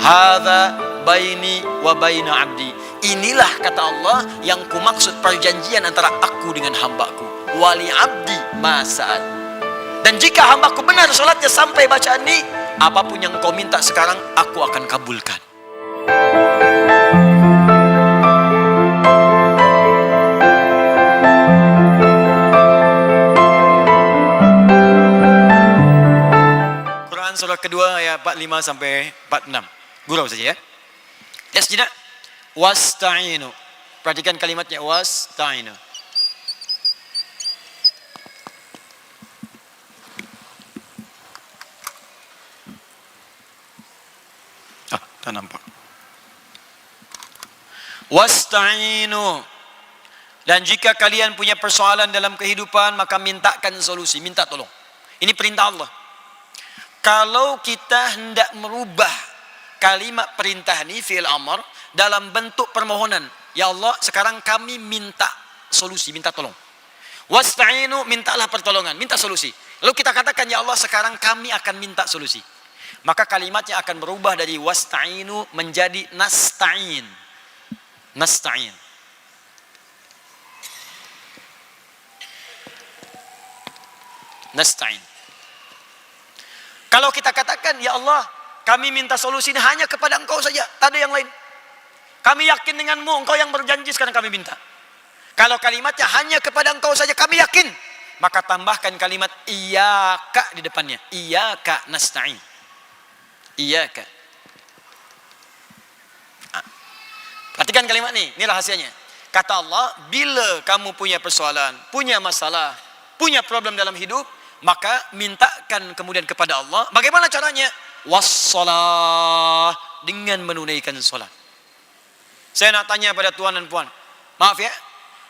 Hadza baini wa baina abdi. Inilah kata Allah yang kumaksud perjanjian antara aku dengan hambaku. Wali abdi ma sa'al. Dan jika hambaku benar salatnya sampai bacaan ini, apapun yang kau minta sekarang aku akan kabulkan. Quran surah kedua ayat 45 sampai 46. Gurau saja ya. Lihat tidak? Wasta'inu. Perhatikan kalimatnya wasta'inu. Tak nampak. Wasta'inu. Dan jika kalian punya persoalan dalam kehidupan, maka mintakan solusi, minta tolong. Ini perintah Allah. Kalau kita hendak merubah kalimat perintah ini, fi'il amr, dalam bentuk permohonan, ya Allah, sekarang kami minta solusi, minta tolong. Wasta'inu, mintalah pertolongan, minta solusi. Lalu kita katakan, ya Allah, sekarang kami akan minta solusi. Maka kalimatnya akan berubah dari wasta'inu menjadi nasta'in. Nasta'in. Nasta'in. Kalau kita katakan, ya Allah, kami minta solusi ini hanya kepada Engkau saja, tak ada yang lain. Kami yakin denganmu, Engkau yang berjanji, sekarang kami minta. Kalau kalimatnya hanya kepada Engkau saja, kami yakin, maka tambahkan kalimat iyyaka di depannya. Iyyaka nasta'in. Iyyaka. Perhatikan kalimat ini rahasianya. Kata Allah, bila kamu punya persoalan, punya masalah, punya problem dalam hidup, maka mintakan kemudian kepada Allah. Bagaimana caranya? Wassalah, dengan menunaikan solat. Saya nak tanya pada tuan dan puan, maaf ya,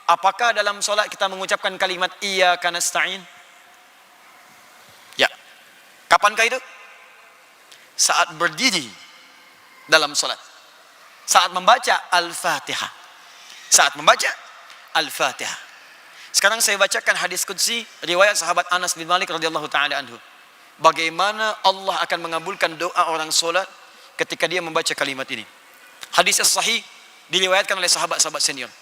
apakah dalam solat kita mengucapkan kalimat iyyaka nasta'in? Ya. Kapankah itu? Saat berdiri dalam solat, saat membaca Al-Fatihah, saat membaca Al-Fatihah. Sekarang saya bacakan hadis qudsi riwayat sahabat Anas bin Malik radhiyallahu taala anhu. Bagaimana Allah akan mengabulkan doa orang solat ketika dia membaca kalimat ini. Hadis sahih diriwayatkan oleh sahabat-sahabat senior.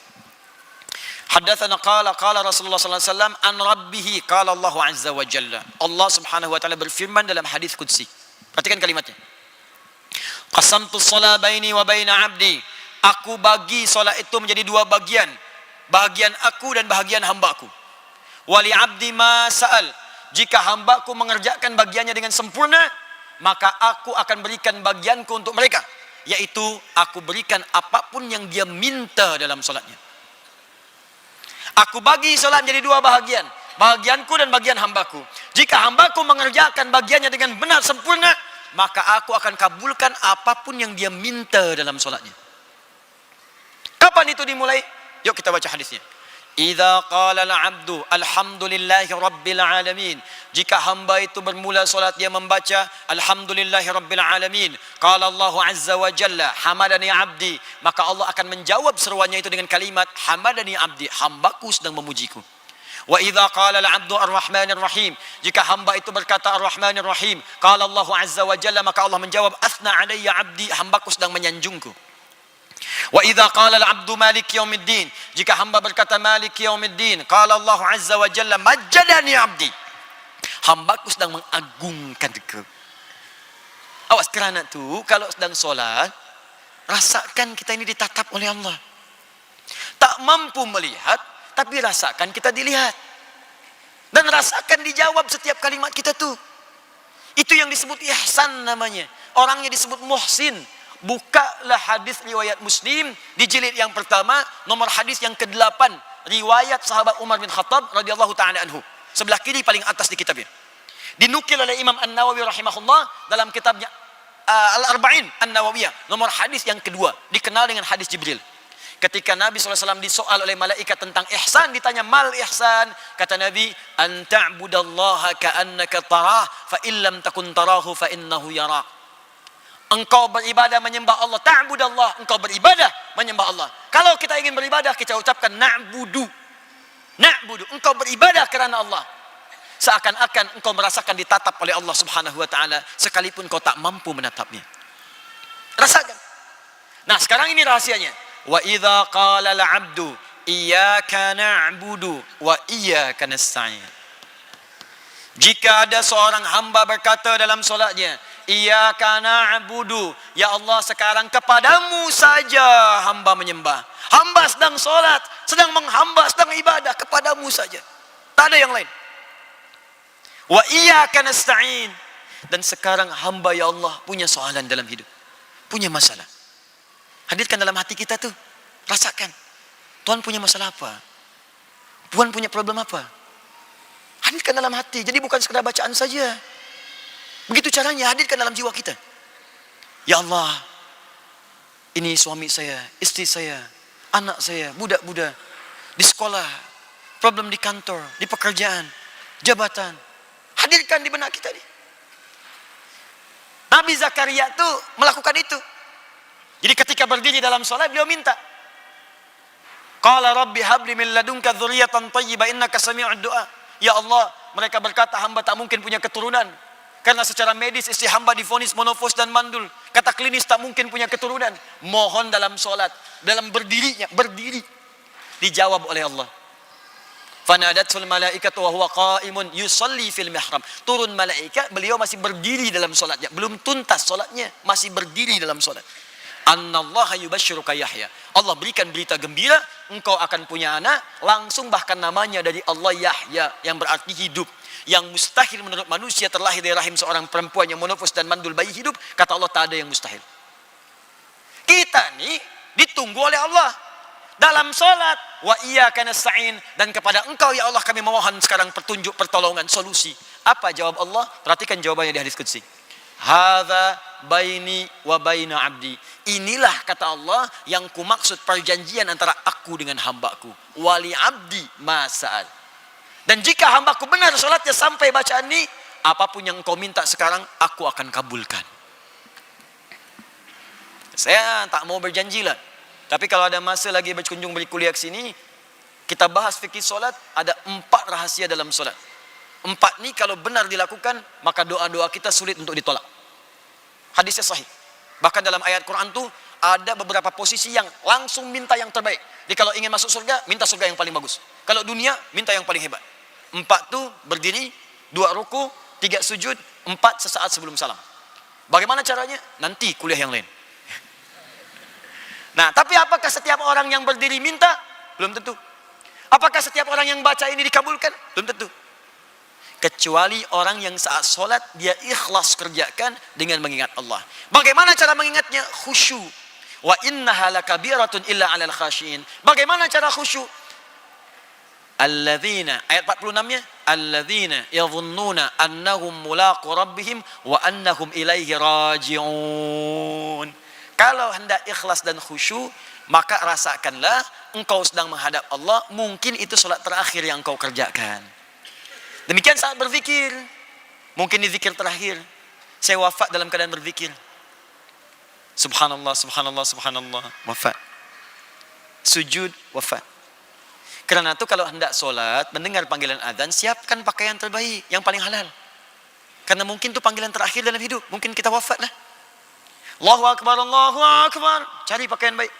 Haddatsana qala Rasulullah sallallahu alaihi wasallam an rabbih qala Allah azza wa jalla. Allah Subhanahu wa taala berfirman dalam hadis qudsi. Perhatikan kalimatnya. Qasamtu shalah baini wa baina 'abdi. Aku bagi solat itu menjadi dua bagian. Bahagian aku dan bahagian hambaku. Wali 'abdi ma sa'al. Jika hambaku mengerjakan bagiannya dengan sempurna, maka aku akan berikan bagianku untuk mereka, yaitu aku berikan apapun yang dia minta dalam solatnya. Aku bagi solat menjadi dua bahagian. Bahagianku dan bagian hambaku. Jika hambaku mengerjakan bagiannya dengan benar sempurna, maka aku akan kabulkan apapun yang dia minta dalam solatnya. Kapan itu dimulai? Yuk kita baca hadisnya. Idza qala al-'abdu alhamdulillahi rabbil alamin. Jika hamba itu bermula solat dia membaca alhamdulillahi rabbil alamin. Qala Allah azza wa jalla hamadani 'abdi. Maka Allah akan menjawab seruannya itu dengan kalimat hamadani 'abdi, hambaku sedang memujiku. Wa idza qala al-'abdu ar-rahmanir rahim. Jika hamba itu berkata ar-rahmanir rahim, qala Allah azza wa jalla, maka Allah menjawab athna 'alayya 'abdi, hambaku sedang menyanjungku. Wa idza qala al-'abdu maliki yaumiddin. Jika hamba berkata maliki yaumiddin, qala Allah azza wa jalla majjadani 'abdi, hambaku sedang mengagungkanku. Awas, kerana tu kalau sedang solat, rasakan kita ini ditatap oleh Allah. Tak mampu melihat, tapi rasakan kita dilihat. Dan rasakan dijawab setiap kalimat kita tu. Itu yang disebut ihsan namanya. Orangnya disebut muhsin. Bukalah hadis riwayat Muslim di jilid yang pertama, nomor hadis yang ke-8, riwayat sahabat Umar bin Khattab radhiyallahu taala anhu. Sebelah kiri paling atas di kitabnya. Dinukil oleh Imam An-Nawawi rahimahullah dalam kitabnya Al-Arba'in An-Nawawiyah, nomor hadis yang kedua, dikenal dengan hadis Jibril. Ketika Nabi SAW disoal oleh malaikat tentang ihsan, ditanya mal ihsan, kata Nabi, an ta'budallaha ka'annaka tarah, fa illam takun tarahu fa innahu yarak. Engkau beribadah menyembah Allah, ta'budallah, engkau beribadah menyembah Allah. Kalau kita ingin beribadah, kita ucapkan na'budu. Na'budu, engkau beribadah kerana Allah. Seakan-akan engkau merasakan ditatap oleh Allah Subhanahu wa taala sekalipun kau tak mampu menatapnya. Nah, sekarang ini rahasianya. Wa idza qala al-'abdu iyyaka na'budu wa iyyaka nasta'in. Jika ada seorang hamba berkata dalam solatnya, iyyaka na'budu, ya Allah sekarang kepadamu saja hamba menyembah. Hamba sedang solat, sedang menghamba, sedang ibadah, kepadamu saja. Tak ada yang lain. Wa iyyaka nasta'in. Dan sekarang hamba ya Allah punya soalan dalam hidup. Punya masalah. Hadirkan dalam hati kita tuh. Rasakan. Tuhan punya masalah apa? Tuhan punya problem apa? Hadirkan dalam hati. Jadi bukan sekedar bacaan saja. Begitu caranya, hadirkan dalam jiwa kita. Ya Allah, ini suami saya, istri saya, anak saya, budak-budak, di sekolah, problem di kantor, di pekerjaan, jabatan. Hadirkan di benak kita nih. Nabi Zakaria tuh melakukan itu. Jadi ketika berdiri dalam sholat, beliau minta. Qala Rabbi habli min ladunka dzurriyyatan thayyibah innaka sami'ud du'a. Ya Allah, mereka berkata hamba tak mungkin punya keturunan. Karena secara medis istri hamba divonis monofos dan mandul. Kata klinis tak mungkin punya keturunan. Mohon dalam sholat, dalam berdirinya, berdiri. Dijawab oleh Allah. Fanadatul malaikatu wa huwa qa'imun yusalli fil mihrab. Turun malaikat, beliau masih berdiri dalam solatnya. Belum tuntas solatnya, masih berdiri dalam solat. Annallaha yubashshiruka Yahya. Allah berikan berita gembira, engkau akan punya anak, langsung bahkan namanya dari Allah Yahya, yang berarti hidup. Yang mustahil menurut manusia terlahir dari rahim seorang perempuan yang monofos dan mandul bayi hidup, kata Allah tak ada yang mustahil. Kita nih ditunggu oleh Allah. Dalam solat, wa iyyaka nasta'in, dan kepada engkau ya Allah kami memohon sekarang petunjuk, pertolongan, solusi. Apa jawab Allah? Perhatikan jawabannya di hadis qudsi. Hadza baini wa baina abdi. Inilah kata Allah yang kumaksud perjanjian antara aku dengan hambaku. Wali abdi ma sa'al. Dan jika hambaku benar solatnya sampai bacaan ini, apapun yang engkau minta sekarang aku akan kabulkan. Saya tak mau berjanji lah. Tapi kalau ada masa lagi berkunjung beri kuliah ke sini, kita bahas fikih solat, ada 4 rahasia dalam solat. 4 ni kalau benar dilakukan, maka doa-doa kita sulit untuk ditolak. Hadisnya sahih. Bahkan dalam ayat Quran tu ada beberapa posisi yang langsung minta yang terbaik. Jadi kalau ingin masuk surga, minta surga yang paling bagus. Kalau dunia, minta yang paling hebat. 4 tu berdiri, 2 ruku, 3 sujud, 4 sesaat sebelum salam. Bagaimana caranya? Nanti kuliah yang lain. Nah, tapi apakah setiap orang yang berdiri minta? Belum tentu. Apakah setiap orang yang baca ini dikabulkan? Belum tentu. Kecuali orang yang saat solat dia ikhlas kerjakan dengan mengingat Allah. Bagaimana cara mengingatnya? Khusyuk. Wa innaha lakabiratun illa 'alal khashiin. Bagaimana cara khusyuk? Alladzina, ayat 46-nya, alladzina yadhunnuna annahum mulaqu rabbihim wa annahum ilaihi raji'un. Kalau hendak ikhlas dan khusyuk, maka rasakanlah engkau sedang menghadap Allah, mungkin itu solat terakhir yang engkau kerjakan. Demikian saat berzikir, mungkin di zikir terakhir, saya wafat dalam keadaan berzikir. Subhanallah, subhanallah, subhanallah, wafat. Sujud, wafat. Karena itu kalau hendak solat, mendengar panggilan azan, siapkan pakaian terbaik, yang paling halal. Karena mungkin itu panggilan terakhir dalam hidup, mungkin kita wafat lah. Allahu Akbar, Allahu Akbar. Cari pakaian baik.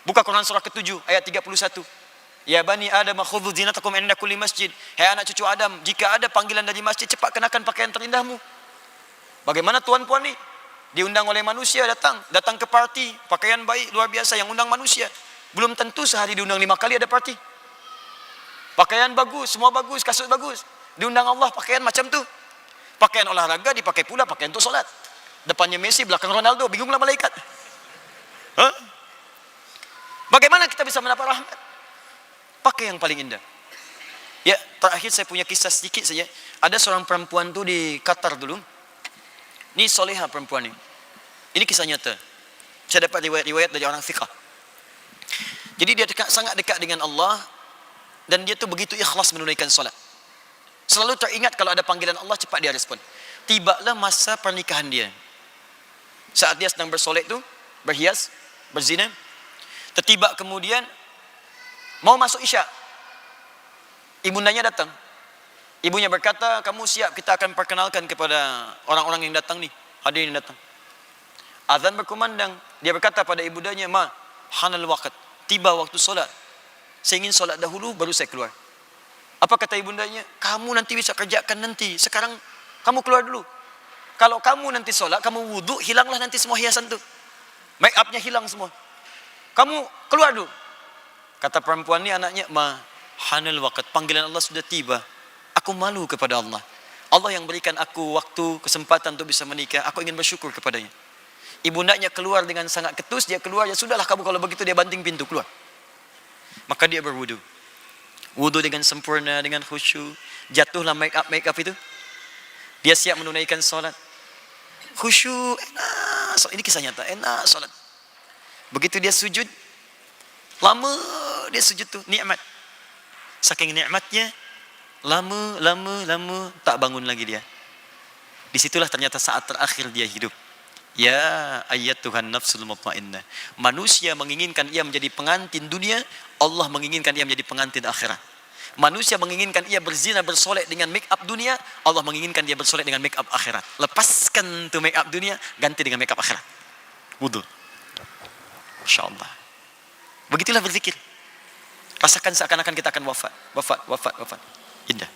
Buka Quran surah ke-7 ayat 31. Ya bani Adam khudhu zinatakum inda kulli masjid. Hai anak cucu Adam, jika ada panggilan dari masjid, cepat kenakan pakaian terindahmu. Bagaimana tuan-puan ni? Diundang oleh manusia, datang ke parti, pakaian baik luar biasa yang undang manusia. Belum tentu sehari diundang 5 kali ada parti. Pakaian bagus, semua bagus, kasut bagus. Diundang Allah pakaian macam tu. Pakaian olahraga dipakai pula pakaian untuk solat. Depannya Messi, belakang Ronaldo, bingunglah malaikat. Hah? Bagaimana kita bisa mendapat rahmat? Pakai yang paling indah. Ya, terakhir saya punya kisah sedikit saja. Ada seorang perempuan tu di Qatar dulu. Ini soleha perempuan ini. Ini kisah nyata. Saya dapat riwayat dari orang fiqh. Jadi dia sangat dekat dengan Allah, dan dia tu begitu ikhlas menunaikan solat. Selalu teringat kalau ada panggilan Allah, cepat dia respon. Tibalah masa pernikahan dia. Saat dia sedang bersolek tu, berhias, berzina. Tertiba kemudian mau masuk isyak. Ibundanya datang. Ibunya berkata, kamu siap, kita akan perkenalkan kepada orang-orang yang datang ni, hadirin yang datang. Azan berkumandang. Dia berkata pada ibundanya, "Ma, hanal waqt. Tiba waktu solat. Saya ingin solat dahulu, baru saya keluar." Apa kata ibundanya? "Kamu nanti bisa kerjakan nanti. Sekarang kamu keluar dulu. Kalau kamu nanti solat, kamu wudhu, hilanglah nanti semua hiasan tu. Make upnya hilang semua. Kamu keluar dulu." Kata perempuan ni anaknya, "Ma, hanal waqt. Panggilan Allah sudah tiba. Aku malu kepada Allah. Allah yang berikan aku waktu, kesempatan untuk bisa menikah. Aku ingin bersyukur kepadanya." Ibundanya keluar dengan sangat ketus, dia keluar, "Ya sudahlah kamu kalau begitu," dia banting pintu keluar. Maka dia berwudu. Wudu dengan sempurna, dengan khusyuk. Jatuhlah make up itu. Dia siap menunaikan solat. Khusyuk, enak. Ini kisah nyata, enak solat. Begitu dia sujud, lama dia sujud tuh, nikmat. Saking nikmatnya, lama, tak bangun lagi dia. Disitulah ternyata saat terakhir dia hidup. Ya ayyatuhan nafsul mutmainnah. Manusia menginginkan ia menjadi pengantin dunia, Allah menginginkan ia menjadi pengantin akhirat. Manusia menginginkan ia berzina bersolek dengan make up dunia, Allah menginginkan dia bersolek dengan make up akhirat. Lepaskan tu make up dunia, ganti dengan make up akhirat. Wudu. Masyaallah. Begitulah berzikir. Rasakan seakan-akan kita akan wafat. Indah.